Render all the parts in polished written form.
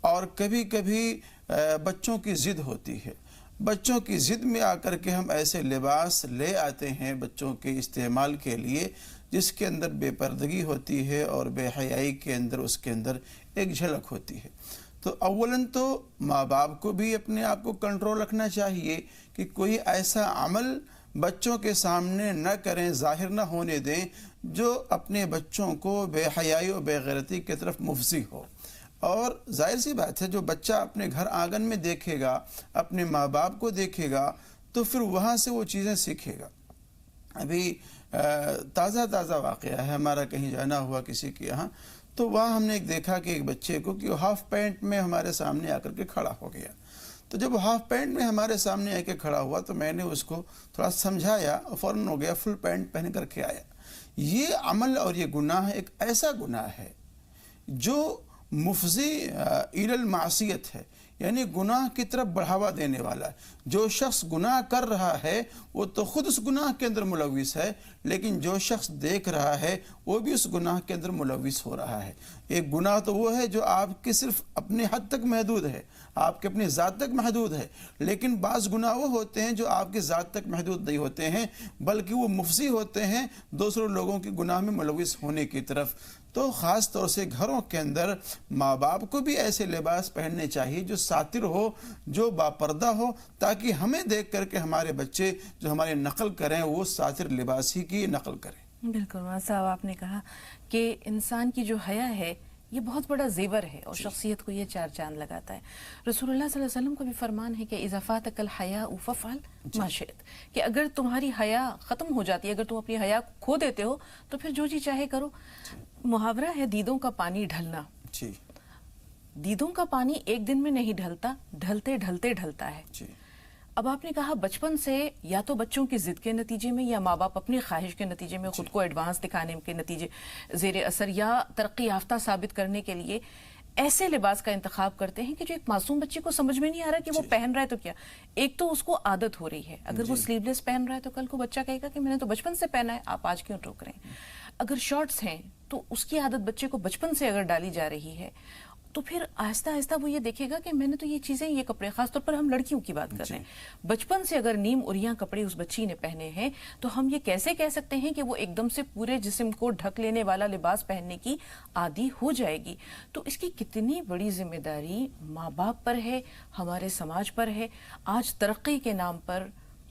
اور کبھی کبھی بچوں کی ضد ہوتی ہے. بچوں کی ضد میں آ کر کے ہم ایسے لباس لے آتے ہیں بچوں کے استعمال کے لیے جس کے اندر بے پردگی ہوتی ہے اور بے حیائی کے اندر اس کے اندر ایک جھلک ہوتی ہے. تو اولاً تو ماں باپ کو بھی اپنے آپ کو کنٹرول رکھنا چاہیے کہ کوئی ایسا عمل بچوں کے سامنے نہ کریں، ظاہر نہ ہونے دیں جو اپنے بچوں کو بے حیائی و بے غیرتی کی طرف مفضی ہو. اور ظاہر سی بات ہے جو بچہ اپنے گھر آنگن میں دیکھے گا، اپنے ماں باپ کو دیکھے گا تو پھر وہاں سے وہ چیزیں سیکھے گا. ابھی تازہ واقعہ ہے، ہمارا کہیں جانا ہوا کسی کے یہاں، تو وہاں ہم نے ایک دیکھا کہ ایک بچے کو کہ وہ ہاف پینٹ میں ہمارے سامنے آ کر کے کھڑا ہو گیا. تو جب وہ ہاف پینٹ میں ہمارے سامنے آ کے کھڑا ہوا تو میں نے اس کو تھوڑا سمجھایا اور فوراً ہو گیا فل پینٹ پہن کر کے آیا. یہ عمل اور یہ گناہ ایک ایسا گناہ ہے جو مفضی الی المعصیت ہے، یعنی گناہ کی طرف بڑھاوا دینے والا ہے. جو شخص گناہ کر رہا ہے وہ تو خود اس گناہ کے اندر ملوث ہے، لیکن جو شخص دیکھ رہا ہے وہ بھی اس گناہ کے اندر ملوث ہو رہا ہے. ایک گناہ تو وہ ہے جو آپ کے صرف اپنے حد تک محدود ہے، آپ کے اپنی ذات تک محدود ہے، لیکن بعض گناہ وہ ہوتے ہیں جو آپ کی ذات تک محدود نہیں ہوتے ہیں بلکہ وہ مفضی ہوتے ہیں دوسروں لوگوں کے گناہ میں ملوث ہونے کی طرف. تو خاص طور سے گھروں کے اندر ماں باپ کو بھی ایسے لباس پہننے چاہیے جو ساتر ہو، جو باپردہ ہو، تاکہ ہمیں دیکھ کر کے ہمارے بچے جو ہماری نقل کریں وہ ساتر لباس ہی کی نقل کریں. بالکل مولانا صاحب، آپ نے کہا کہ انسان کی جو حیا ہے یہ بہت بڑا زیور ہے اور شخصیت کو یہ چار چاند لگاتا ہے. رسول اللہ صلی اللہ علیہ وسلم کا بھی فرمان ہے کہ اذا فاتک الحیاء فافعل ما شئت، کہ اگر تمہاری حیا ختم ہو جاتی ہے، اگر تم اپنی حیا کھو دیتے ہو تو پھر جو جی چاہے کرو. محاورہ ہے دیدوں کا پانی ڈھلنا. دیدوں کا پانی ایک دن میں نہیں ڈھلتا، ڈھلتے ڈھلتے ڈھلتا ہے. اب آپ نے کہا بچپن سے یا تو بچوں کی ضد کے نتیجے میں یا ماں باپ اپنی خواہش کے نتیجے میں خود کو ایڈوانس دکھانے کے نتیجے زیر اثر یا ترقی یافتہ ثابت کرنے کے لیے ایسے لباس کا انتخاب کرتے ہیں کہ جو ایک معصوم بچے کو سمجھ میں نہیں آ رہا کہ وہ پہن رہا ہے تو کیا. ایک تو اس کو عادت ہو رہی ہے، اگر وہ سلیو لیس پہن رہا ہے تو کل کو بچہ کہے گا کہ میں نے تو بچپن سے پہنا ہے، آپ آج کیوں ٹوک رہے ہیں. اگر شارٹس ہیں تو اس کی عادت بچے کو بچپن سے اگر ڈالی جا رہی ہے تو پھر آہستہ آہستہ وہ یہ دیکھے گا کہ میں نے تو یہ چیزیں، یہ کپڑے، خاص طور پر ہم لڑکیوں کی بات کر رہے ہیں، بچپن سے اگر نیم اریاں کپڑے اس بچی نے پہنے ہیں تو ہم یہ کیسے کہہ سکتے ہیں کہ وہ ایک دم سے پورے جسم کو ڈھک لینے والا لباس پہننے کی عادی ہو جائے گی. تو اس کی کتنی بڑی ذمہ داری ماں باپ پر ہے، ہمارے سماج پر ہے. آج ترقی کے نام پر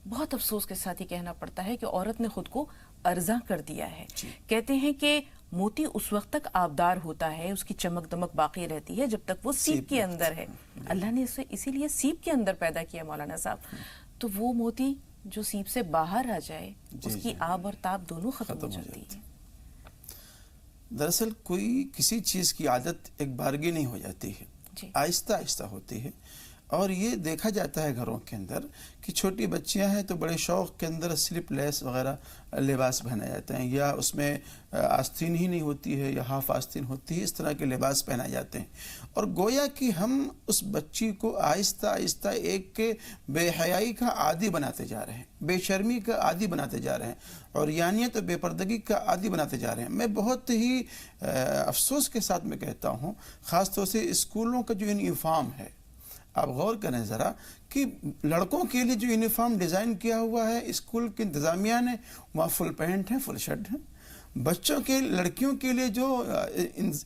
بہت افسوس کے ساتھ یہ کہنا پڑتا ہے کہ عورت نے خود کو ارزاں کر دیا ہے. کہتے ہیں کہ موتی اس وقت تک آبدار ہوتا ہے، اس کی چمک دمک باقی رہتی ہے جب تک وہ سیپ کے اندر ہے. اللہ نے اسے اسی لیے سیپ کے اندر پیدا کیا مولانا صاحب. تو وہ موتی جو سیپ سے باہر آ جائے اس کی آب اور تاب دونوں ختم ہو جاتی ہے. دراصل کوئی کسی چیز کی عادت ایک بارگی نہیں ہو جاتی ہے، آہستہ آہستہ ہوتی ہے. اور یہ دیکھا جاتا ہے گھروں کے اندر کہ چھوٹی بچیاں ہیں تو بڑے شوق کے اندر سلپ لیس وغیرہ لباس پہنا جاتے ہیں، یا اس میں آستین ہی نہیں ہوتی ہے یا ہاف آستین ہوتی ہے، اس طرح کے لباس پہنا جاتے ہیں. اور گویا کہ ہم اس بچی کو آہستہ آہستہ ایک کے بے حیائی کا عادی بناتے جا رہے ہیں، بے شرمی کا عادی بناتے جا رہے ہیں، اور یانیت و بے پردگی کا عادی بناتے جا رہے ہیں. میں بہت ہی افسوس کے ساتھ میں کہتا ہوں، خاص طور سے اسکولوں کا جو یونیفارم ہے، آپ غور کریں ذرا کہ لڑکوں کے لیے جو یونیفارم ڈیزائن کیا ہوا ہے اسکول کی انتظامیہ نے، وہاں فل پینٹ ہے، فل شرٹ ہے. بچوں کے، لڑکیوں کے لیے جو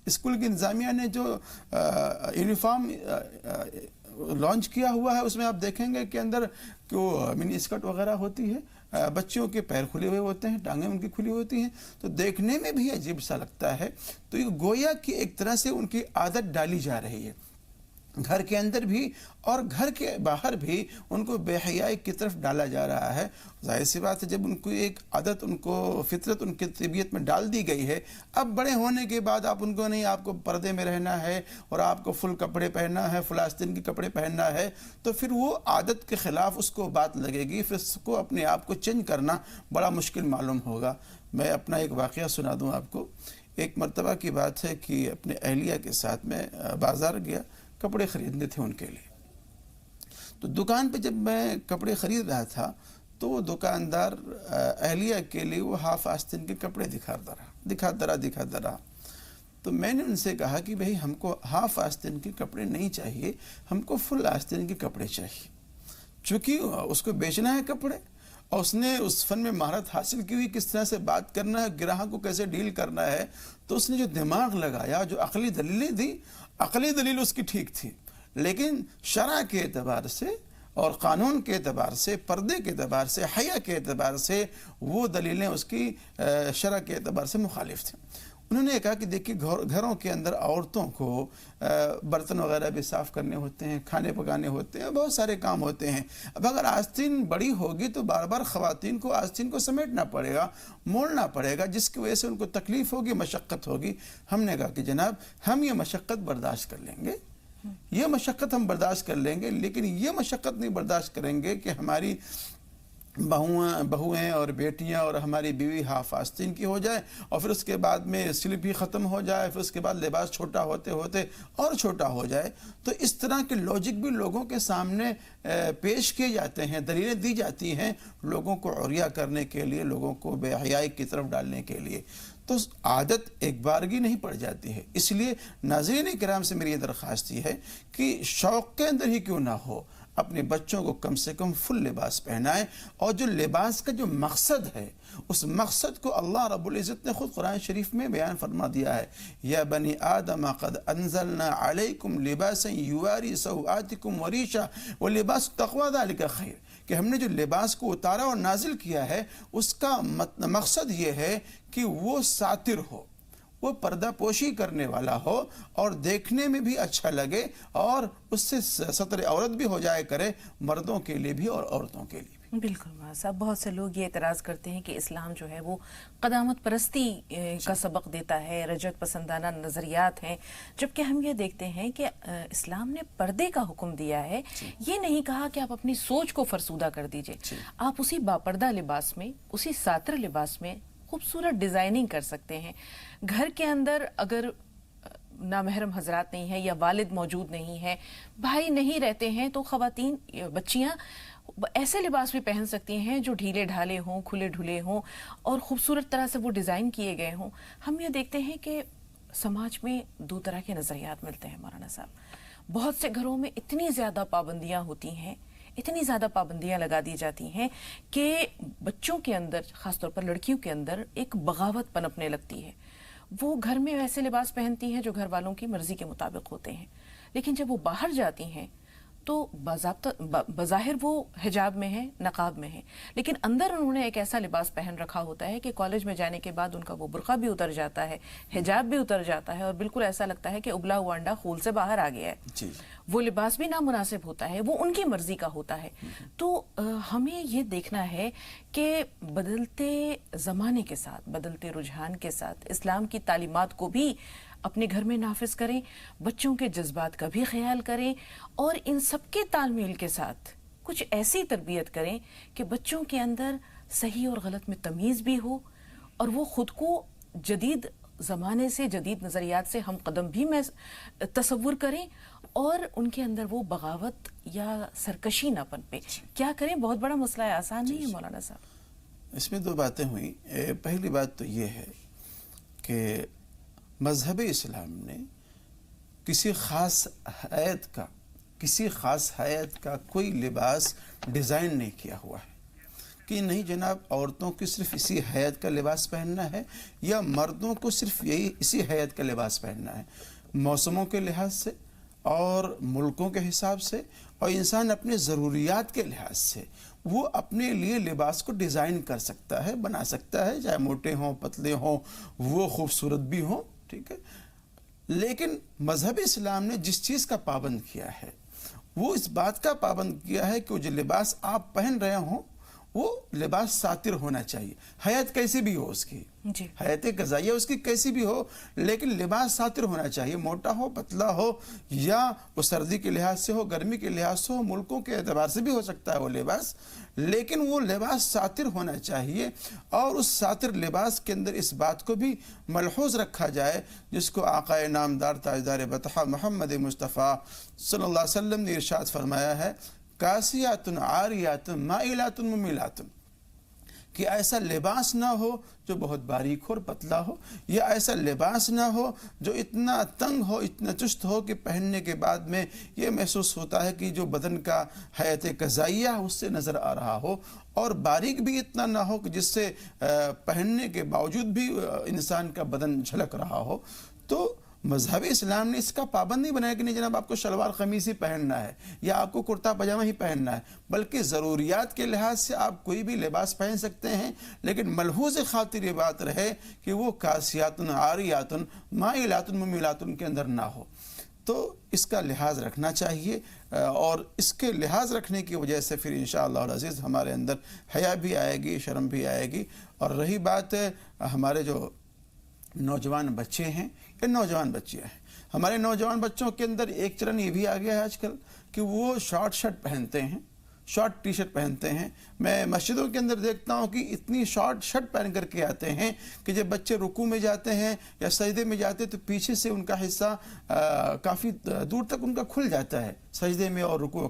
اسکول کی انتظامیہ نے جو یونیفارم لانچ کیا ہوا ہے اس میں آپ دیکھیں گے کہ اندر وہ منی اسکرٹ وغیرہ ہوتی ہے، بچیوں کے پیر کھلے ہوئے ہوتے ہیں، ٹانگیں ان کی کھلی ہوتی ہیں، تو دیکھنے میں بھی عجیب سا لگتا ہے. تو یہ گویا کہ ایک طرح سے ان کی عادت ڈالی جا رہی ہے، گھر کے اندر بھی اور گھر کے باہر بھی ان کو بے حیائی کی طرف ڈالا جا رہا ہے. ظاہر سی بات ہے جب ان کو ایک عادت، ان کو فطرت ان کی طبیعت میں ڈال دی گئی ہے، اب بڑے ہونے کے بعد آپ ان کو نہیں، آپ کو پردے میں رہنا ہے اور آپ کو فل کپڑے پہننا ہے، فل آستین کے کپڑے پہننا ہے، تو پھر وہ عادت کے خلاف اس کو بات لگے گی، پھر اس کو اپنے آپ کو چینج کرنا بڑا مشکل معلوم ہوگا. میں اپنا ایک واقعہ سنا دوں آپ کو. ایک مرتبہ کی بات ہے کہ اپنے اہلیہ کے ساتھ میں بازار گیا، کپڑے خریدنے تھے ان کے لیے. تو دکان پہ جب میں کپڑے خرید رہا تھا تو وہ دکاندار اہلیہ کے لیے وہ ہاف آستین کے کپڑے دکھاتا رہا. تو میں نے ان سے کہا کہ بھئی ہم کو ہاف آستین کے کپڑے نہیں چاہیے، ہم کو فل آستین کے کپڑے چاہیے، چونکہ اس کو بیچنا ہے کپڑے، اور اس نے اس فن میں مہارت حاصل کی ہوئی کس طرح سے بات کرنا ہے، گراہک کو کیسے ڈیل کرنا ہے. تو اس نے جو دماغ لگایا، جو عقلی دلیلیں دی، عقلی دلیل اس کی ٹھیک تھی، لیکن شرع کے اعتبار سے اور قانون کے اعتبار سے، پردے کے اعتبار سے، حیا کے اعتبار سے وہ دلیلیں اس کی شرع کے اعتبار سے مخالف تھیں. انہوں نے کہا کہ دیکھیے گھروں کے اندر عورتوں کو برتن وغیرہ بھی صاف کرنے ہوتے ہیں، کھانے پکانے ہوتے ہیں، بہت سارے کام ہوتے ہیں. اب اگر آستین بڑی ہوگی تو بار بار خواتین کو آستین کو سمیٹنا پڑے گا، موڑنا پڑے گا، جس کی وجہ سے ان کو تکلیف ہوگی، مشقت ہوگی. ہم نے کہا کہ جناب ہم یہ مشقت برداشت کر لیں گے، یہ مشقت ہم برداشت کر لیں گے، لیکن یہ مشقت نہیں برداشت کریں گے کہ ہماری بہویں اور بیٹیاں اور ہماری بیوی ہاف آستین کی ہو جائے، اور پھر اس کے بعد میں سلپ ہی ختم ہو جائے، پھر اس کے بعد لباس چھوٹا ہوتے ہوتے اور چھوٹا ہو جائے. تو اس طرح کے لاجک بھی لوگوں کے سامنے پیش کیے جاتے ہیں، دلیلیں دی جاتی ہیں لوگوں کو عریاں کرنے کے لیے، لوگوں کو بے حیائی کی طرف ڈالنے کے لیے. تو عادت ایک بارگی نہیں پڑ جاتی ہے. اس لیے ناظرین کرام سے میری یہ درخواست یہ ہے کہ شوق کے اندر ہی کیوں نہ ہو، اپنے بچوں کو کم سے کم فل لباس پہنائیں، اور جو لباس کا جو مقصد ہے اس مقصد کو اللہ رب العزت نے خود قرآن شریف میں بیان فرما دیا ہے. یا بنی آدم قد انزلنا علیکم لباسا یواری سوآتکم وریشا ولباس التقوی ذلک خیر، کہ ہم نے جو لباس کو اتارا اور نازل کیا ہے اس کا مقصد یہ ہے کہ وہ ساتر ہو، وہ پردہ پوشی کرنے والا ہو، اور دیکھنے میں بھی اچھا لگے، اور اس سے ستر عورت بھی ہو جائے کرے، مردوں کے لیے بھی اور عورتوں کے لیے بھی. بالکل مولانا صاحب، بہت سے لوگ یہ اعتراض کرتے ہیں کہ اسلام جو ہے وہ قدامت پرستی کا سبق دیتا ہے، رجعت پسندانہ نظریات ہیں، جبکہ ہم یہ دیکھتے ہیں کہ اسلام نے پردے کا حکم دیا ہے. یہ نہیں کہا کہ آپ اپنی سوچ کو فرسودہ کر دیجئے. آپ اسی باپردہ لباس میں، اسی ساتر لباس میں خوبصورت ڈیزائننگ کر سکتے ہیں. گھر کے اندر اگر نامحرم حضرات نہیں ہیں یا والد موجود نہیں ہے، بھائی نہیں رہتے ہیں، تو خواتین، بچیاں ایسے لباس بھی پہن سکتی ہیں جو ڈھیلے ڈھالے ہوں، کھلے ڈھلے ہوں، اور خوبصورت طرح سے وہ ڈیزائن کیے گئے ہوں. ہم یہ دیکھتے ہیں کہ سماج میں دو طرح کے نظریات ملتے ہیں مولانا صاحب. بہت سے گھروں میں اتنی زیادہ پابندیاں ہوتی ہیں، اتنی زیادہ پابندیاں لگا دی جاتی ہیں کہ بچوں کے اندر، خاص طور پر لڑکیوں کے اندر، ایک بغاوت پنپنے لگتی ہے. وہ گھر میں ویسے لباس پہنتی ہیں جو گھر والوں کی مرضی کے مطابق ہوتے ہیں، لیکن جب وہ باہر جاتی ہیں تو باضابطہ بظاہر وہ حجاب میں ہیں، نقاب میں ہیں، لیکن اندر انہوں نے ایک ایسا لباس پہن رکھا ہوتا ہے کہ کالج میں جانے کے بعد ان کا وہ برقع بھی اتر جاتا ہے، حجاب بھی اتر جاتا ہے، اور بالکل ایسا لگتا ہے کہ ابلا ہوا انڈا خول سے باہر آ گیا ہے. وہ لباس بھی نامناسب ہوتا ہے، وہ ان کی مرضی کا ہوتا ہے. تو ہمیں یہ دیکھنا ہے کہ بدلتے زمانے کے ساتھ، بدلتے رجحان کے ساتھ اسلام کی تعلیمات کو بھی اپنے گھر میں نافذ کریں، بچوں کے جذبات کا بھی خیال کریں، اور ان سب کے تال میل کے ساتھ کچھ ایسی تربیت کریں کہ بچوں کے اندر صحیح اور غلط میں تمیز بھی ہو، اور وہ خود کو جدید زمانے سے، جدید نظریات سے ہم قدم بھی تصور کریں، اور ان کے اندر وہ بغاوت یا سرکشی نہ پنپے. کیا کریں؟ بہت بڑا مسئلہ ہے، آسان نہیں ہے مولانا صاحب. اس میں دو باتیں ہوئیں. پہلی بات تو یہ ہے کہ مذہب اسلام نے کسی خاص حیت کا کوئی لباس ڈیزائن نہیں کیا ہوا ہے کہ نہیں جناب عورتوں کی صرف اسی حیت کا لباس پہننا ہے، یا مردوں کو صرف اسی حیت کا لباس پہننا ہے. موسموں کے لحاظ سے اور ملکوں کے حساب سے اور انسان اپنے ضروریات کے لحاظ سے وہ اپنے لیے لباس کو ڈیزائن کر سکتا ہے، بنا سکتا ہے، چاہے موٹے ہوں، پتلے ہوں، وہ خوبصورت بھی ہوں. ٹھیک ہے، لیکن مذہب اسلام نے جس چیز کا پابند کیا ہے وہ اس بات کا پابند کیا ہے کہ وہ جو لباس آپ پہن رہے ہوں وہ لباس ساتر ہونا چاہیے. حیات کیسی بھی ہو اس کی، حیات قضائیہ اس کی کیسی بھی ہو، لیکن لباس ساتر ہونا چاہیے. موٹا ہو، پتلا ہو، یا وہ سردی کے لحاظ سے ہو، گرمی کے لحاظ سے ہو، ملکوں کے اعتبار سے بھی ہو سکتا ہے وہ لباس، لیکن وہ لباس ساتر ہونا چاہیے. اور اس ساتر لباس کے اندر اس بات کو بھی ملحوظ رکھا جائے جس کو آقا نامدار تاجدار بطحہ محمد مصطفیٰ صلی اللہ علیہ وسلم نے ارشاد فرمایا ہے، کاسیات عاریات مائلات ممیلات، کہ ایسا لباس نہ ہو جو بہت باریک ہو اور پتلا ہو، یا ایسا لباس نہ ہو جو اتنا تنگ ہو، اتنا چست ہو کہ پہننے کے بعد میں یہ محسوس ہوتا ہے کہ جو بدن کا حیات قضائیہ اس سے نظر آ رہا ہو، اور باریک بھی اتنا نہ ہو کہ جس سے پہننے کے باوجود بھی انسان کا بدن جھلک رہا ہو۔ تو مذہب اسلام نے اس کا پابند نہیں بنایا کہ نہیں جناب آپ کو شلوار قمیص ہی پہننا ہے یا آپ کو کرتا پاجامہ ہی پہننا ہے، بلکہ ضروریات کے لحاظ سے آپ کوئی بھی لباس پہن سکتے ہیں، لیکن ملحوظ خاطر یہ بات رہے کہ وہ کاسیاتن عاریاتن مائلاتن ممیلاتن کے اندر نہ ہو۔ تو اس کا لحاظ رکھنا چاہیے، اور اس کے لحاظ رکھنے کی وجہ سے پھر انشاءاللہ العزیز ہمارے اندر حیا بھی آئے گی، شرم بھی آئے گی۔ اور رہی بات ہمارے جو نوجوان بچے ہیں یا نوجوان بچیاں ہیں، ہمارے نوجوان بچوں کے اندر ایک چلن یہ بھی آ گیا ہے آج کل کہ وہ شارٹ شرٹ پہنتے ہیں، شارٹ ٹی شرٹ پہنتے ہیں۔ میں مسجدوں کے اندر دیکھتا ہوں کہ اتنی شارٹ شرٹ پہن کر کے آتے ہیں کہ جب بچے رکوع میں جاتے ہیں یا سجدے میں جاتے ہیں تو پیچھے سے ان کا حصہ کافی دور تک ان کا کھل جاتا ہے سجدے میں اور رکوع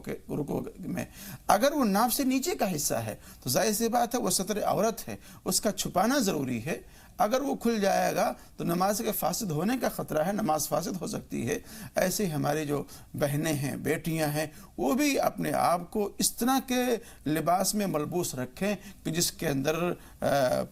میں۔ اگر وہ ناف سے نیچے کا حصہ ہے تو ظاہر سی بات ہے وہ ستر عورت ہے، اس کا چھپانا ضروری ہے۔ اگر وہ کھل جائے گا تو نماز کے فاسد ہونے کا خطرہ ہے، نماز فاسد ہو سکتی ہے۔ ایسے ہماری جو بہنیں ہیں، بیٹیاں ہیں، وہ بھی اپنے آپ کو اس طرح کے لباس میں ملبوس رکھیں کہ جس کے اندر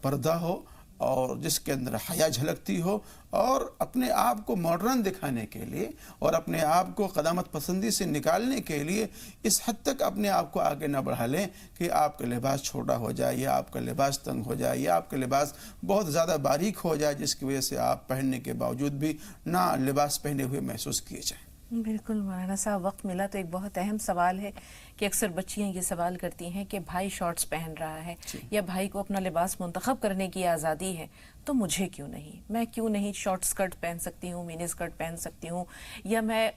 پردہ ہو اور جس کے اندر حیا جھلکتی ہو، اور اپنے آپ کو ماڈرن دکھانے کے لیے اور اپنے آپ کو قدامت پسندی سے نکالنے کے لیے اس حد تک اپنے آپ کو آگے نہ بڑھا لیں کہ آپ کا لباس چھوٹا ہو جائے یا آپ کا لباس تنگ ہو جائے یا آپ کا لباس بہت زیادہ باریک ہو جائے، جس کی وجہ سے آپ پہننے کے باوجود بھی نہ لباس پہنے ہوئے محسوس کیے جائیں۔ بالکل مولانا صاحب، وقت ملا تو ایک بہت اہم سوال ہے کہ اکثر بچیاں یہ سوال کرتی ہیں کہ بھائی شارٹس پہن رہا ہے یا بھائی کو اپنا لباس منتخب کرنے کی آزادی ہے تو مجھے کیوں نہیں، میں کیوں نہیں شارٹ سکرٹ پہن سکتی ہوں، منی سکرٹ پہن سکتی ہوں، یا میں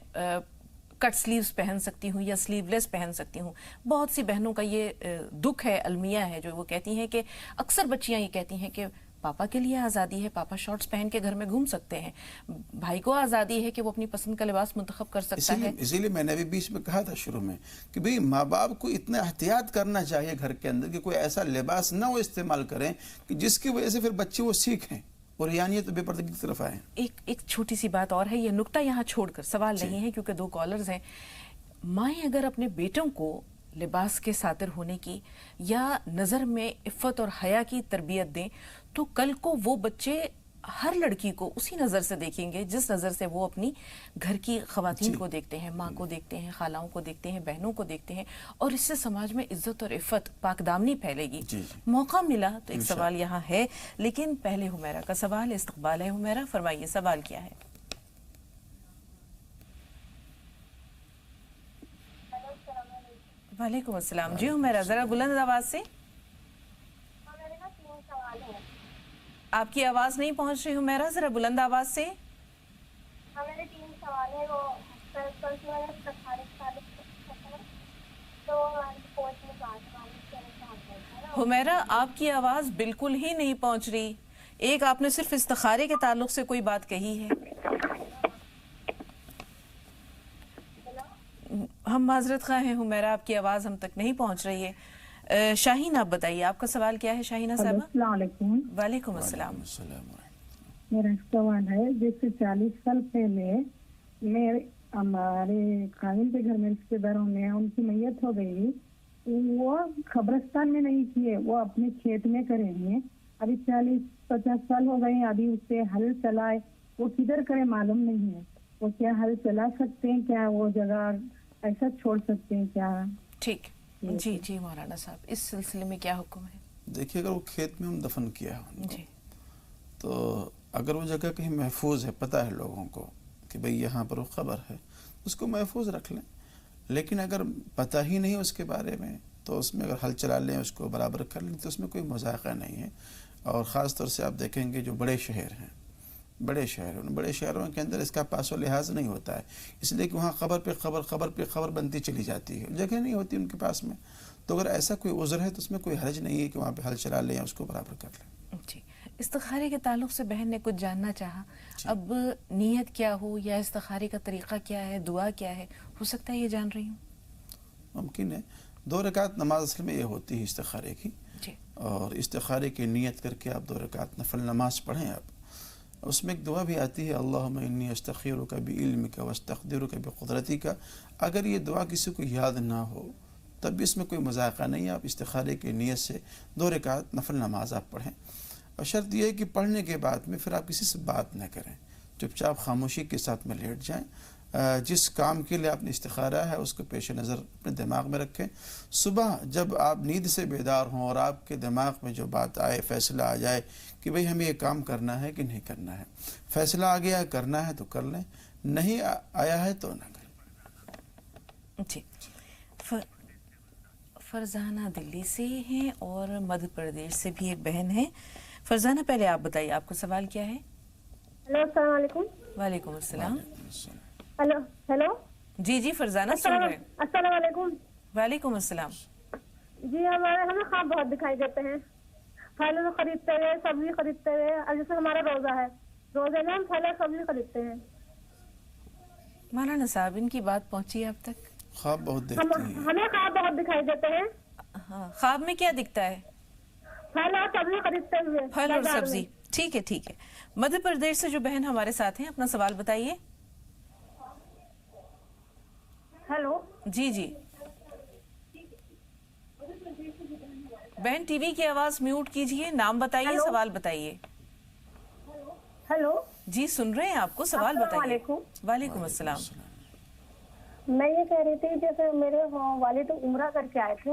کٹ سلیوز پہن سکتی ہوں یا سلیو لیس پہن سکتی ہوں۔ بہت سی بہنوں کا یہ دکھ ہے، المیہ ہے، جو وہ کہتی ہیں کہ اکثر بچیاں یہ کہتی ہیں کہ پاپا کے لیے آزادی ہے، پاپا شارٹس پہن کے گھر میں گھوم سکتے ہیں، بھائی کو آزادی ہے کہ وہ اپنی پسند کا لباس منتخب کر سکتا ہے۔ اسی لیے میں نے بھی بیچ میں کہا تھا شروع میں کہ بھئی ماں باپ کو اتنا احتیاط کرنا چاہیے گھر کے اندر کہ کوئی ایسا لباس نہ وہ استعمال کریں کہ جس کی وجہ سے پھر بچے وہ سیکھیں اور یعنی تو بے پردگی کی طرف آئیں۔ ایک چھوٹی سی بات اور ہے، یہ نکتہ یہاں چھوڑ کر سوال نہیں ہے کیونکہ 2 کالرز ہیں۔ مائیں اگر اپنے بیٹوں کو لباس کے ساتر ہونے کی یا نظر میں عفت اور حیا کی تربیت دیں تو کل کو وہ بچے ہر لڑکی کو اسی نظر سے دیکھیں گے جس نظر سے وہ اپنی گھر کی خواتین کو دیکھتے ہیں، ماں کو دیکھتے ہیں، خالاؤں کو دیکھتے ہیں، بہنوں کو دیکھتے ہیں، اور اس سے سماج میں عزت اور عفت، پاک دامنی پھیلے گی۔ موقع ملا تو ایک سوال یہاں ہے، لیکن پہلے حمیرہ کا سوال، استقبال ہے حمیرہ، فرمائیے سوال کیا ہے؟ وعلیکم السلام جی حمیرہ، ذرا بلند آواز سے۔ آپ کی آواز نہیں پہنچ رہی حمیرہ، ذرا بلند آواز سے۔ میرے 3 سوال ہیں، وہ حمیرہ آپ کی آواز بالکل ہی نہیں پہنچ رہی۔ ایک آپ نے صرف استخارے کے تعلق سے کوئی بات کہی ہے۔ ہم معذرت خواہ ہیں حمیرہ، آپ کی آواز ہم تک نہیں پہنچ رہی ہے۔ شاہین آپ بتائیے آپ کا سوال کیا ہے شاہینہ صاحبہ؟ السلام علیکم۔ وعلیکم السلام۔ میرا سوال ہے، جیسے 40 سال پہلے ہمارے خاوند کے گھر میں رشتے داروں میں ان کی میت ہو گئی، وہ قبرستان میں نہیں کیے، وہ اپنے کھیت میں کریں گے۔ ابھی 40-50 سال ہو گئے، ابھی اس سے ہل چلائے، وہ کدھر کرے معلوم نہیں ہے۔ وہ کیا ہل چلا سکتے ہیں کیا؟ وہ جگہ ایسا چھوڑ سکتے ہیں کیا؟ ٹھیک جی مولانا صاحب، اس سلسلے میں کیا حکم ہے؟ دیکھیے اگر وہ کھیت میں ہم دفن کیا ہے جی، تو اگر وہ جگہ کہیں محفوظ ہے، پتہ ہے لوگوں کو کہ بھئی یہاں پر وہ قبر ہے، اس کو محفوظ رکھ لیں۔ لیکن اگر پتہ ہی نہیں اس کے بارے میں تو اس میں اگر ہل چلا لیں، اس کو برابر کر لیں تو اس میں کوئی مذائقہ نہیں ہے۔ اور خاص طور سے آپ دیکھیں گے جو بڑے شہر ہیں، بڑے شہروں کے اندر اس کا پاس و لحاظ نہیں ہوتا ہے، اس لیے کہ وہاں خبر پہ خبر بنتی چلی جاتی ہے، جگہ نہیں ہوتی ان کے پاس میں۔ تو اگر ایسا کوئی عذر ہے تو اس میں کوئی حرج نہیں ہے کہ وہاں پہ ہل چلا لیں یا اس کو برابر کر لیں۔ جی، استخارے کے تعلق سے بہن نے کچھ جاننا چاہا، اب نیت کیا ہو یا استخارے کا طریقہ کیا ہے، دعا کیا ہے، ہو سکتا ہے یہ جان رہی ہوں؟ ممکن ہے 2 رکعت نماز اصل میں یہ ہوتی ہے استخارے کی، اور استخارے کی نیت کر کے آپ 2 رکعت نفل نماز پڑھیں. آپ اس میں ایک دعا بھی آتی ہے، اللہم انی استخیرک بعلمک واستقدرک بقدرتک. اگر یہ دعا کسی کو یاد نہ ہو تب بھی اس میں کوئی مذاقہ نہیں ہے، آپ استخارے کی نیت سے 2 رکعت نفل نماز آپ پڑھیں. اور شرط یہ ہے کہ پڑھنے کے بعد میں پھر آپ کسی سے بات نہ کریں، چپ چاپ خاموشی کے ساتھ میں لیٹ جائیں. جس کام کے لیے آپ نے استخارہ ہے اس کو پیش نظر اپنے دماغ میں رکھیں. صبح جب آپ نیند سے بیدار ہوں اور آپ کے دماغ میں جو بات آئے، فیصلہ آ جائے کہ بھئی ہمیں یہ کام کرنا ہے کہ نہیں کرنا ہے، فیصلہ آ گیا کرنا ہے تو کر لیں، نہیں آیا ہے تو نہ کریں. جی، فرزانہ دلی سے ہیں اور مدھیہ پردیش سے بھی ایک بہن ہے. فرزانہ پہلے آپ بتائیے آپ کو سوال کیا ہے؟ ہلو السلام علیکم. وعلیکم السلام. ہلو ہلو جی جی فرزانہ سن رہے ہیں. السلام علیکم. وعلیکم السلام. جی ہمیں خواب بہت دکھائی دیتے ہیں. پھل خریدتے ہوئے، سبزی خریدتے ہوئے، اور جیسے ہمارا روزہ ہے، روزے میں ہم پھل اور سبزی خریدتے ہیں. مولانا صاحب ان کی بات پہنچی آپ تک؟ خواب بہت دیکھتی ہیں. ہمیں خواب بہت دکھائی دیتے ہیں. ہاں، خواب میں کیا دکھتا ہے؟ پھل اور سبزی خریدتے ہوئے، پھل اور بازار میں. سبزی. ٹھیک ہے ٹھیک ہے. مدھیہ پردیش سے جو بہن ہمارے ساتھ ہیں اپنا سوال بتائیے. ہیلو جی جی بہن ٹی وی کی آواز میوٹ کیجئے، نام بتائیے، ہیلو. سوال بتائیے. ہیلو جی سن رہے ہیں آپ کو، سوال السلام بتائیے. علیکم. وعلیکم السلام. میں یہ کہہ رہی تھی جیسے میرے والد عمرہ کر کے آئے تھے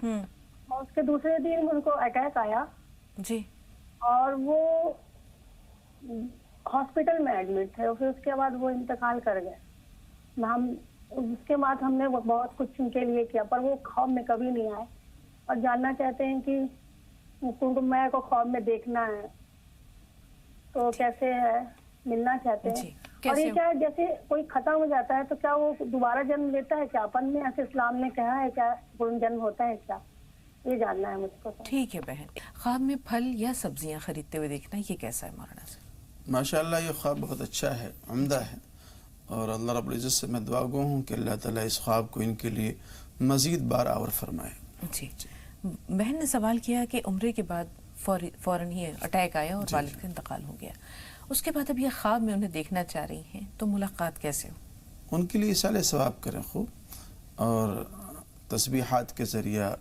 اور اس کے دوسرے دن ان کو اٹیک آیا جی اور وہ ہاسپٹل میں ایڈمٹ تھے. پھر اس کے بعد وہ انتقال کر گئے. ہم اس کے بعد ہم نے بہت کچھ ان کے لیے کیا پر وہ خواب میں کبھی نہیں آئے اور جاننا چاہتے ہیں کہ میں کو خواب میں دیکھنا ہے تو کیسے ہے، ملنا چاہتے ہیں. اور یہ کیا جیسے کوئی ختم ہو جاتا ہے تو کیا وہ دوبارہ جنم لیتا ہے کیا؟ اپن میں ایسے اسلام نے کہا ہے کیا پرن جنم ہوتا ہے کیا؟ یہ جاننا ہے مجھ کو. ٹھیک ہے بہن، خواب میں پھل یا سبزیاں خریدتے ہوئے دیکھنا یہ کیسا ہے مولانا سے؟ ماشاءاللہ یہ خواب بہت اچھا ہے، عمدہ ہے، اور اللہ رب العزت سے میں دعا گو ہوں کہ اللہ تعالیٰ اس خواب کو ان کے لیے مزید بار آور فرمائے. جی بہن نے سوال کیا کہ عمرے کے بعد فوراً ہی اٹیک آیا اور والد کا انتقال ہو گیا، اس کے بعد اب یہ خواب میں انہیں دیکھنا چاہ رہی ہیں تو ملاقات کیسے ہو؟ ان کے لیے اصالہ ثواب کریں خوب، اور تسبیحات کے ذریعہ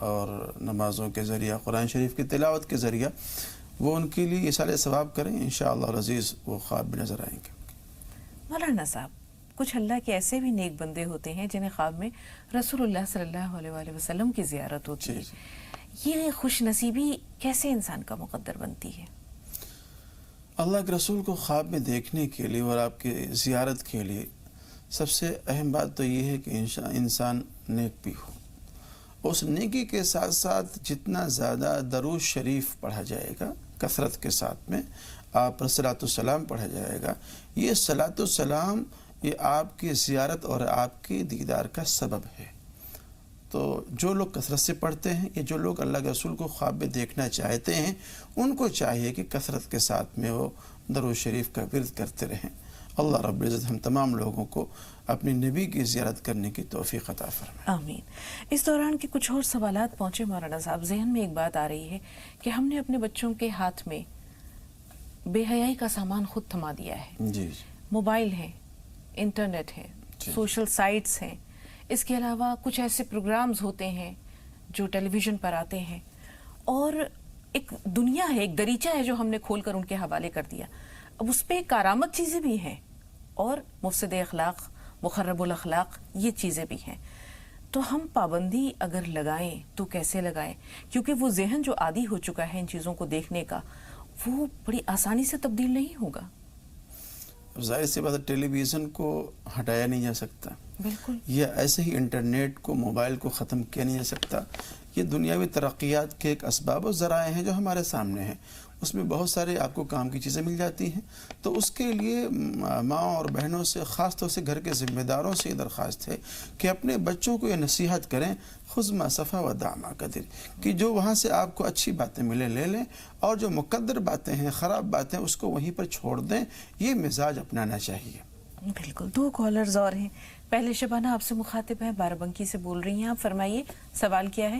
اور نمازوں کے ذریعہ، قرآن شریف کی تلاوت کے ذریعہ وہ ان کے لیے اصالہ ثواب کریں، انشاءاللہ العزیز وہ خواب بھی نظر آئیں گے. مولانا صاحب کچھ اللہ کے ایسے بھی نیک بندے ہوتے ہیں جنہیں خواب میں رسول اللہ صلی اللہ علیہ وآلہ وسلم کی زیارت ہوتی ہے. یہ خوش نصیبی کیسے انسان کا مقدر بنتی ہے؟ اللہ کے رسول کو خواب میں دیکھنے کے لیے اور آپ کی زیارت کے لیے سب سے اہم بات تو یہ ہے کہ انسان نیک بھی ہو. اس نیکی کے ساتھ ساتھ جتنا زیادہ درود شریف پڑھا جائے گا کثرت کے ساتھ میں، آپ پر صلاۃ السلام پڑھا جائے گا، یہ صلاۃ السلام یہ آپ کی زیارت اور آپ کے دیدار کا سبب ہے. تو جو لوگ کثرت سے پڑھتے ہیں یا جو لوگ اللہ کے رسول کو خواب میں دیکھنا چاہتے ہیں ان کو چاہیے کہ کثرت کے ساتھ میں وہ درود شریف کا ورد کرتے رہیں. اللہ رب العزت ہم تمام لوگوں کو اپنی نبی کی زیارت کرنے کی توفیق عطا فرمائے. آمین. اس دوران کے کچھ اور سوالات پہنچے مولانا صاحب، ذہن میں ایک بات آ رہی ہے کہ ہم نے اپنے بچوں کے ہاتھ میں بے حیائی کا سامان خود تھما دیا ہے. جی موبائل ہے، انٹرنیٹ ہے، سوشل سائٹس ہیں، اس کے علاوہ کچھ ایسے پروگرامز ہوتے ہیں جو ٹیلی ویژن پر آتے ہیں، اور ایک دنیا ہے، ایک دریچہ ہے جو ہم نے کھول کر ان کے حوالے کر دیا. اب اس پہ کارآمد چیزیں بھی ہیں اور مفسد اخلاق، مخرب الاخلاق یہ چیزیں بھی ہیں. تو ہم پابندی اگر لگائیں تو کیسے لگائیں؟ کیونکہ وہ ذہن جو عادی ہو چکا ہے ان چیزوں کو دیکھنے کا وہ بڑی آسانی سے تبدیل نہیں ہوگا. ظاہر سی بات ہے ٹیلی ویژن کو ہٹایا نہیں جا سکتا، بالکل، یا ایسے ہی انٹرنیٹ کو، موبائل کو ختم کیا نہیں جا سکتا. یہ دنیاوی ترقیات کے ایک اسباب و ذرائع ہیں جو ہمارے سامنے ہیں، اس میں بہت سارے آپ کو کام کی چیزیں مل جاتی ہیں. تو اس کے لیے ماں اور بہنوں سے، خاص طور سے گھر کے ذمہ داروں سے یہ درخواست ہے کہ اپنے بچوں کو یہ نصیحت کریں، خذ ما صفا و دع ما قدر، کہ جو وہاں سے آپ کو اچھی باتیں ملے لے لیں اور جو مقدر باتیں ہیں، خراب باتیں، اس کو وہیں پر چھوڑ دیں. یہ مزاج اپنانا چاہیے. بالکل. 2 کالرز اور ہیں. پہلے شبانہ آپ سے مخاطب ہیں، بارہ بنکی سے بول رہی ہیں آپ، فرمائیے سوال کیا ہے؟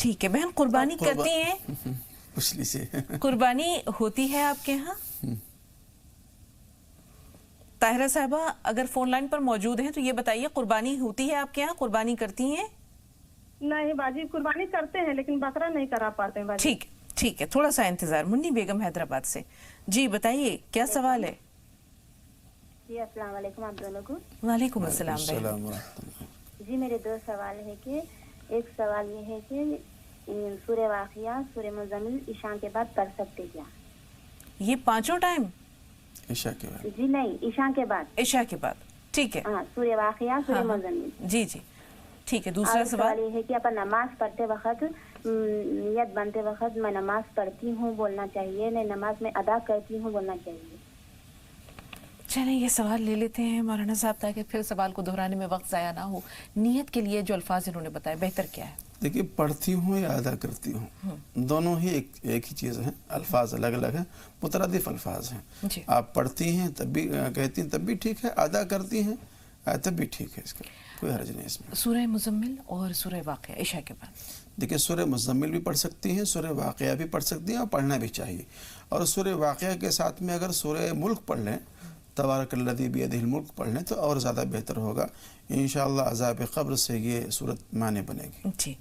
ٹھیک ہے بہن، قربانی کرتی ہیں؟ پوچھ لیجیے، قربانی ہوتی ہے آپ کے ہاں؟ طاہرہ صاحبہ اگر فون لائن پر موجود ہیں تو یہ بتائیے، قربانی ہوتی ہے آپ کے ہاں؟ قربانی کرتی ہیں؟ نہیں باجی، قربانی کرتے ہیں لیکن بکرا نہیں کرا پاتے ہیں باجی۔ ٹھیک ہے، تھوڑا سا انتظار۔ منی بیگم حیدرآباد سے، جی بتائیے کیا سوال ہے؟ جی السلام علیکم آپ دونوں کو۔ وعلیکم السلام بہن۔ ورحمۃ اللہ۔ جی میرے دو سوال ہے کہ ایک سوال یہ ہے کہ سورہ واقعہ، سورہ مزمل عشاء کے بعد پڑھ سکتے کیا؟ یہ پانچوں ٹائم؟ عشاء کے بعد؟ جی نہیں، عشاء کے بعد۔ عشاء کے بعد، ٹھیک ہے۔ ہاں، سورہ واقعہ، سورہ مزمل۔ جی جی ٹھیک ہے۔ دوسرا سوال یہ ہے کہ اپن نماز پڑھتے وقت، نیت بنتے وقت میں نماز پڑھتی ہوں بولنا چاہیے، نہیں نماز میں ادا کرتی ہوں بولنا چاہیے؟ چلیں یہ سوال لے لیتے ہیں مولانا صاحب تاکہ پھر سوال کو دہرانے میں وقت ضائع نہ ہو۔ نیت کے لیے جو الفاظ انہوں نے بتائے بہتر کیا ہے؟ دیکھیے، پڑھتی ہوں یا ادا کرتی ہوں، دونوں ہی ایک ہی چیز ہیں، الفاظ الگ الگ ہیں، مترادف الفاظ ہیں۔ آپ پڑھتی ہیں تب بھی کہتی ہیں تب بھی ٹھیک ہے، ادا کرتی ہیں تب بھی ٹھیک ہے، اس کا کوئی حرج نہیں اس میں۔ سورہ مزمل اور سورہ واقعہ عشاء کے بعد؟ دیکھیے، سورہ مزمل بھی پڑھ سکتی ہیں، سورہ واقعہ بھی پڑھ سکتی ہیں، اور پڑھنا بھی چاہیے۔ اور سورہ واقعہ کے ساتھ میں اگر سورہ ملک پڑھ لیں، تبارک الذی بیدہ الملک پڑھ لیں تو اور زیادہ بہتر ہوگا، انشاءاللہ عذاب قبر سے یہ صورت مانے بنے گی۔ جی،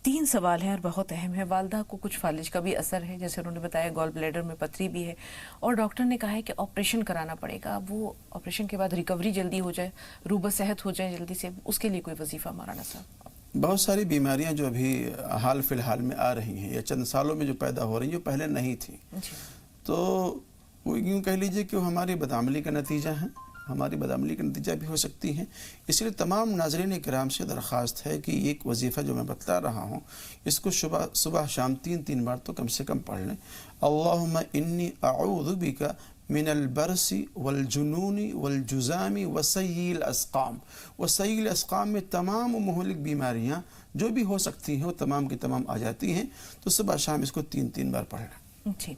3 سوال ہیں اور بہت اہم ہے۔ والدہ کو کچھ فالج کا بھی اثر ہے، جیسے انہوں نے بتایا گال بلیڈر میں پتھری بھی ہے، اور ڈاکٹر نے کہا ہے کہ آپریشن کرانا پڑے گا۔ اب وہ آپریشن کے بعد ریکوری جلدی ہو جائے، روبہ صحت ہو جائے جلدی سے، اس کے لیے کوئی وظیفہ مولانا صاحب؟ بہت ساری بیماریاں جو ابھی حال فی الحال میں آ رہی ہیں یا چند سالوں میں جو پیدا ہو رہی ہیں، جو پہلے نہیں تھیں، تو وہ یوں کہہ لیجئے کہ وہ ہماری بدعملی کا نتیجہ ہیں، ہماری بدعملی کا نتیجہ بھی ہو سکتی ہیں۔ اس لیے تمام ناظرین کرام سے درخواست ہے کہ ایک وظیفہ جو میں بتلا رہا ہوں، اس کو صبح شام 3 بار تو کم سے کم پڑھ لیں۔ اللہم انی اعوذ بک من البرس والجنون والجزام وسیء الاسقام۔ وسیء الاسقام میں تمام مہلک بیماریاں جو بھی ہو سکتی ہیں وہ تمام کی تمام آ جاتی ہیں، تو صبح شام اس کو 3 بار پڑھ لیں۔ جی،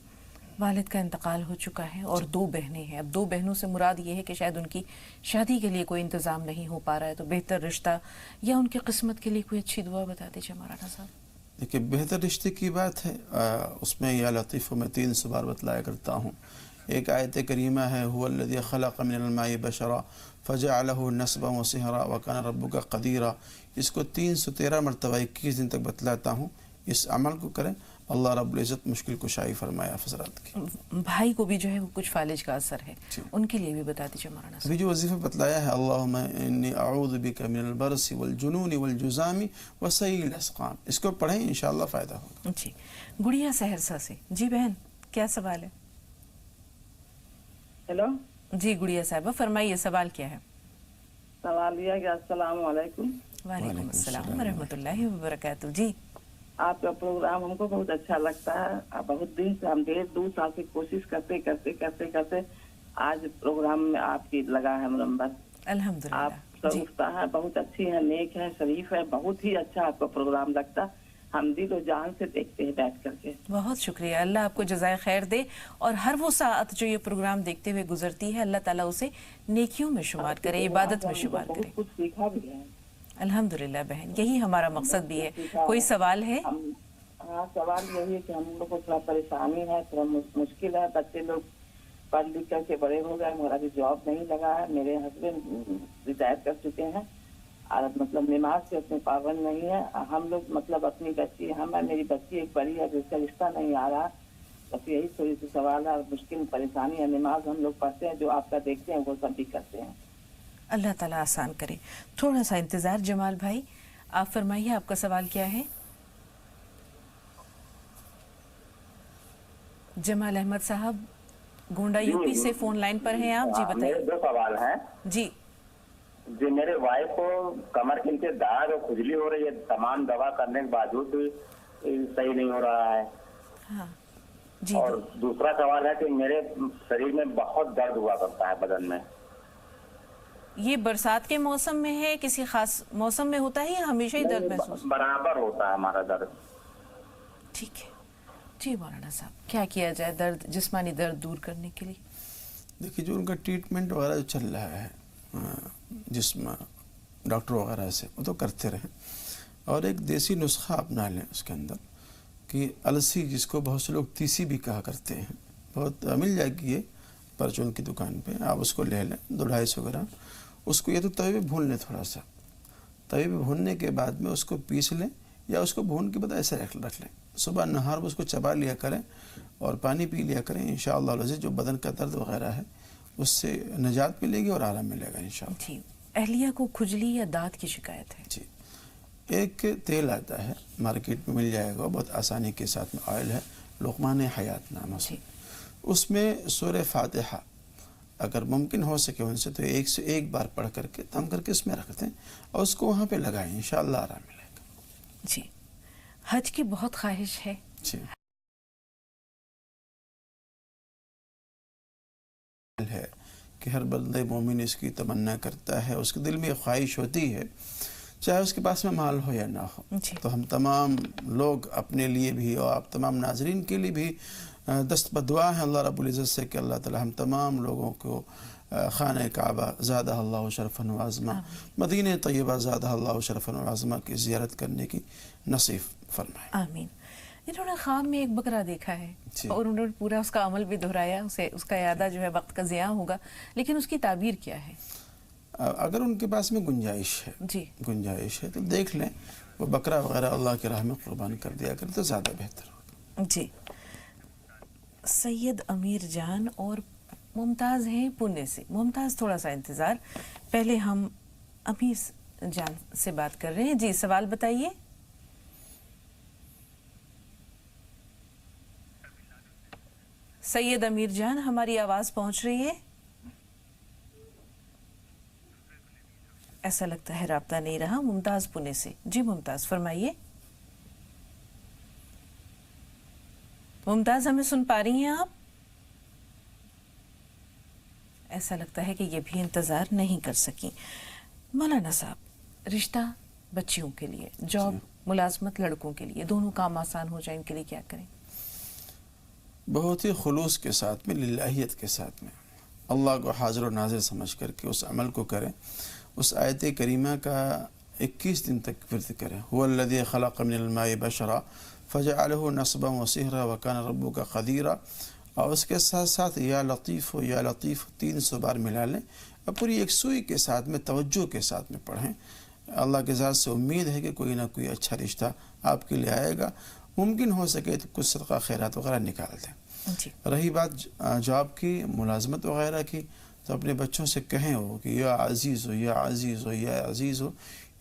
والد کا انتقال ہو چکا ہے اور 2 بہنیں ہیں۔ اب 2 بہنوں سے مراد یہ ہے کہ شاید ان کی شادی کے لیے کوئی انتظام نہیں ہو پا رہا ہے، تو بہتر رشتہ یا ان کی قسمت کے لیے کوئی اچھی دعا بتا دیجیے مولانا صاحب۔ دیکھیے، بہتر رشتے کی بات ہے، اس میں یا لطیف میں 300 بار بتلایا کرتا ہوں۔ ایک آیت کریمہ ہے، هو الذی خلق من الماء بشرا فجعلہ نسبا وصہرا وکان ربک قدیرا۔ اس کو 313 مرتبہ 21 دن تک بتلاتا ہوں، اس عمل کو کریں، اللہ رب العزت مشکل کشائی فرمایا حضرات کی۔ بھائی کو بھی جو ہے وہ کچھ فالج کا اثر ہے، ان کے لیے بھی بتا دیجیے مولانا صاحب۔ ابھی جو وظیفہ بتلایا ہے، اللہم انی اعوذ بک من البرس والجنون والجزام وسیء الاسقام، اس کو پڑھیں، انشاءاللہ فائدہ ہوگا۔ جی، گڑیا سہرسہ سے، جی بہن کیا سوال ہے؟ ہیلو جی گڑیا صاحبہ فرمائیے، سوال کیا ہے؟ سوال یہ ہے کہ السلام علیکم۔ وعلیکم السلام ورحمۃ اللہ وبرکاتہ۔ جی، آپ کا پروگرام ہم کو بہت اچھا لگتا ہے، بہت دن سے ہم 1.5 سال سے کوشش کرتے آج پروگرام میں آپ کی لگا ہے نمبر۔ الحمدللہ۔ آپ گفتہ ہے، بہت اچھی ہے، نیک ہے، شریف ہے، بہت ہی اچھا آپ کا پروگرام لگتا ہے، ہم دل و جان سے دیکھتے ہیں بیٹھ کر کے۔ بہت شکریہ، اللہ آپ کو جزائے خیر دے، اور ہر وہ ساعت جو یہ پروگرام دیکھتے ہوئے گزرتی ہے، اللہ تعالیٰ اسے نیکیوں میں شمار کرے، عبادت میں شمار کرے۔ بہت کچھ سیکھا بھی ہے۔ الحمدللہ بہن، یہی ہمارا مقصد بھی ہے۔ کوئی سوال ہے؟ ہاں، سوال یہی ہے کہ ہم لوگ کو تھوڑا پریشانی ہے، تھوڑا مشکل ہے، بچے لوگ پڑھ لکھ کر کے بڑے ہو گئے، میرا ابھی جاب نہیں لگا ہے، میرے ہسبینڈ ریٹائر کر چکے ہیں، اور مطلب نماز سے اتنے پابند نہیں ہے، ہم لوگ مطلب اپنی بچی، میری بچی ایک بڑی ہے جس کا رشتہ نہیں آ رہا، بس یہی تھوڑی سی سوال ہے، اور مشکل پریشانی ہے۔ نماز ہم لوگ پڑھتے ہیں، جو آپ کا دیکھتے ہیں وہ سب بھی کرتے ہیں۔ اللہ تعالیٰ آسان کرے، تھوڑا سا انتظار۔ جمال بھائی آپ فرمائیے، آپ کا سوال کیا ہے؟ جمال احمد صاحب گونڈا یو پی سے فون لائن پر ہیں آپ، جی بتائیے۔ میرے 2 سوال ہیں۔ جی جی، میرے وائف کو کمر کے نیچے درد اور کھجلی ہو رہی ہے، تمام دوا کرنے کے باوجود بھی صحیح نہیں ہو رہا ہے۔ ہاں جی۔ اور دوسرا سوال ہے کہ میرے شریر میں بہت درد ہوا کرتا ہے بدن میں۔ یہ برسات کے موسم میں ہے، کسی خاص موسم میں ہوتا ہے یا ہمیشہ ہی درد محسوس؟ برابر ہوتا ہے ہمارا درد۔ ٹھیک ہے جی مولانا صاحب، کیا کیا جائے درد، جسمانی درد دور کرنے کے لیے؟ دیکھیے، جو ان کا ٹریٹمنٹ وغیرہ جو چل رہا ہے جسم ڈاکٹر وغیرہ سے، وہ تو کرتے رہیں، اور ایک دیسی نسخہ اپنا لیں اس کے اندر کہ السی، جس کو بہت سے لوگ تیسی بھی کہا کرتے ہیں، بہت مل جائے گی یہ پرچون کی دکان پہ، آپ اس کو لے لیں 200-250 گرام. اس کو یا تو توے پہ بھون لیں، تھوڑا سا توے پہ بھوننے کے بعد میں اس کو پیس لیں، یا اس کو بھون کے بعد ایسے رکھ لیں. صبح نہار میں اس کو چبا لیا کریں اور پانی پی لیا کریں. انشاءاللہ العزیز جو بدن کا درد وغیرہ ہے اس سے نجات ملے گی اور آرام ملے گا انشاءاللہ. جی. اہلیہ کو کھجلی یا دانت کی شکایت ہے. جی. ایک تیل آتا ہے مارکیٹ میں مل جائے گا، بہت آسانی کے ساتھ میں آئل ہے، لقمان حیات نام سے. اس میں سورہ فاتحہ اگر ممکن ہو سکے ان سے تو 1 سے 1 بار پڑھ کر کے تم کر کے اس میں رکھ دیں اور اس کو وہاں پہ لگائیں، انشاءاللہ آرام ملے گا. جی. حج کی بہت خواہش ہے. جی. ہے کہ ہر بندے مومن اس کی تمنا کرتا ہے، اس کے دل میں خواہش ہوتی ہے، چاہے اس کے پاس میں مال ہو یا نہ ہو. تو ہم تمام لوگ اپنے لیے بھی اور آپ تمام ناظرین کے لیے بھی دست بدعا ہیں اللہ رب العزت سے کہ اللہ تعالی ہم تمام لوگوں کو خانہ کعبہ زادہ اللہ شرفا و عظمہ، مدینہ طیبہ زادہ اللہ شرفا و عظمہ کی زیارت کرنے کی نصیب فرمائے. آمین. انہوں نے خواب میں ایک بکرا دیکھا ہے اور انہوں نے پورا اس کا عمل بھی دہرایا، اس کا اعادہ جو ہے وقت کا ضیاع ہوگا، لیکن اس کی تعبیر کیا ہے؟ اگر ان کے پاس میں گنجائش ہے، گنجائش ہے تو دیکھ لیں، وہ بکرا وغیرہ اللہ کی راہ میں قربان کر دیا کرے تو زیادہ بہتر ہوگا. جی. سید امیر جان اور ممتاز ہیں پونے سے. ممتاز تھوڑا سا انتظار، پہلے ہم امیر جان سے بات کر رہے ہیں. جی سوال بتائیے. سید امیر جان ہماری آواز پہنچ رہی ہے؟ ایسا لگتا ہے رابطہ نہیں رہا. ممتاز پونے سے. جی ممتاز فرمائیے. ممتاز ہمیں سن پا رہی ہیں آپ؟ ایسا لگتا ہے کہ یہ بھی انتظار نہیں کر سکیں. مولانا صاحب، رشتہ بچیوں کے لیے، جاب ملازمت لڑکوں کے لیے، دونوں کام آسان ہو جائیں، ان کے لیے کیا کریں؟ بہت ہی خلوص کے ساتھ میں، للہیت کے ساتھ میں اللہ کو حاضر و ناظر سمجھ کر کے اس عمل کو کریں. اس آیت کریمہ کا 21 دن تک ورد کریں. هو الذی خلق من الماء بشرا فجعله نصبا وصہرا وکان ربک قدیرا. اور اس کے ساتھ ساتھ یا لطیف ہو یا لطیف 300 بار ملا لیں اور پوری یکسوئی کے ساتھ میں، توجہ کے ساتھ میں پڑھیں. اللہ کے ذات سے امید ہے کہ کوئی نہ کوئی اچھا رشتہ آپ کے لیے آئے گا. ممکن ہو سکے تو کچھ صدقہ خیرات وغیرہ نکال دیں. رہی بات جاب کی، ملازمت وغیرہ کی، تو اپنے بچوں سے کہیں ہو کہ یا عزیز ہو یا عزیز ہو یا عزیز ہو،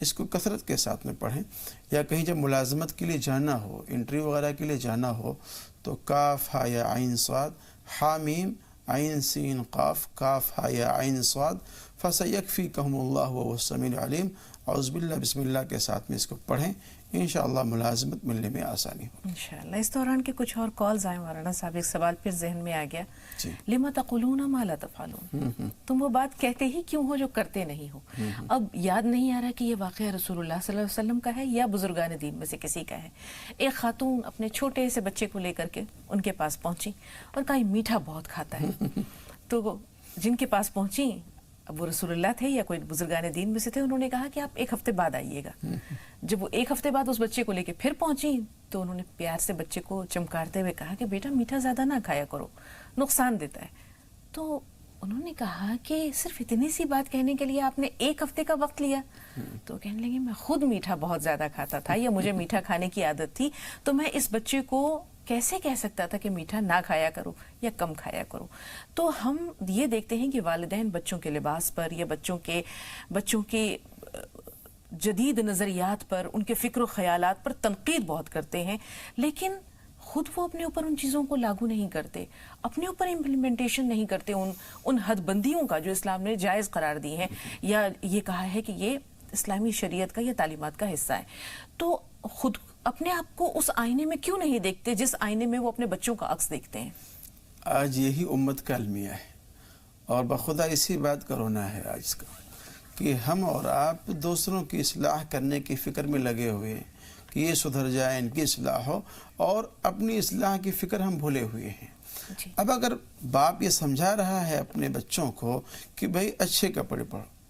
اس کو کثرت کے ساتھ میں پڑھیں. یا کہیں جب ملازمت کے لیے جانا ہو، انٹرویو وغیرہ کے لیے جانا ہو، تو کاف ہا یا عین صاد ہا میم عین سین قاف کاف ہا یا عین صاد فسیکفیکہم اللہ وہو السمیع العلیم. اعوذ باللہ بسم اللہ کے ساتھ میں اس کو پڑھیں، انشاءاللہ ملازمت ملنے میں آسانی ہوگی انشاءاللہ. اس دوران کے کچھ اور کالز آئے مولانا صاحب، ایک سوال پھر ذہن میں آ گیا. لما تقولون ما لا تفعلون. تم وہ بات کہتے ہی کیوں ہو جو کرتے نہیں ہو. اب یاد نہیں آ رہا کہ یہ واقعہ رسول اللہ صلی اللہ علیہ وسلم کا ہے یا بزرگان دین میں سے کسی کا ہے. ایک خاتون اپنے چھوٹے سے بچے کو لے کر کے ان کے پاس پہنچی اور کہا میٹھا بہت کھاتا ہے. تو جن کے پاس پہنچی، اب وہ رسول اللہ تھے یا کوئی بزرگان دین میں سے تھے، انہوں نے کہا کہ آپ 1 ہفتے بعد آئیے گا. جب وہ 1 ہفتے بعد اس بچے کو لے کے پھر پہنچی تو انہوں نے پیار سے بچے کو چمکارتے ہوئے کہا کہ بیٹا میٹھا زیادہ نہ کھایا کرو، نقصان دیتا ہے. تو انہوں نے کہا کہ صرف اتنی سی بات کہنے کے لیے آپ نے 1 ہفتے کا وقت لیا؟ تو کہنے لگے میں خود میٹھا بہت زیادہ کھاتا تھا یا مجھے میٹھا کھانے کی عادت تھی، تو میں اس بچے کو کیسے کہہ سکتا تھا کہ میٹھا نہ کھایا کرو یا کم کھایا کرو. تو ہم یہ دیکھتے ہیں کہ والدین بچوں کے لباس پر یا بچوں کے جدید نظریات پر، ان کے فکر و خیالات پر تنقید بہت کرتے ہیں، لیکن خود وہ اپنے اوپر ان چیزوں کو لاگو نہیں کرتے، اپنے اوپر امپلیمنٹیشن نہیں کرتے ان حد بندیوں کا جو اسلام نے جائز قرار دی ہیں یا یہ کہا ہے کہ یہ اسلامی شریعت کا یا تعلیمات کا حصہ ہے. تو خود اپنے آپ کو اس آئینے میں کیوں نہیں دیکھتے جس آئینے میں وہ اپنے بچوں کا عکس دیکھتے ہیں؟ آج یہی امت کا المیہ ہے اور بخدا اسی بات کا رونا ہے آج کا کہ ہم اور آپ دوسروں کی اصلاح کرنے کی فکر میں لگے ہوئے ہیں کہ یہ سدھر جائے، ان کی اصلاح ہو، اور اپنی اصلاح کی فکر ہم بھولے ہوئے ہیں. اب اگر باپ یہ سمجھا رہا ہے اپنے بچوں کو کہ بھئی اچھے کپڑے پہنو،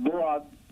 2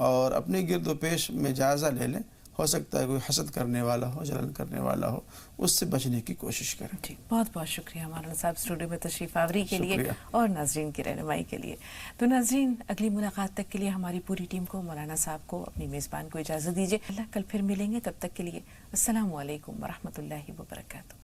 اور اپنی گرد و پیش میں جائزہ لے لیں. ہو سکتا ہے کوئی حسد کرنے والا ہو, جلن کرنے والا ہو, اس سے بچنے کی کوشش کریں. جی بہت بہت شکریہ مولانا صاحب اسٹوڈیو میں تشریف آوری کے لیے اور ناظرین کی رہنمائی کے لیے. تو ناظرین اگلی ملاقات تک کے لیے ہماری پوری ٹیم کو, مولانا صاحب کو, اپنی میزبان کو اجازت دیجیے. اللہ کل پھر ملیں گے, تب تک کے لیے السلام علیکم ورحمۃ اللہ وبرکاتہ.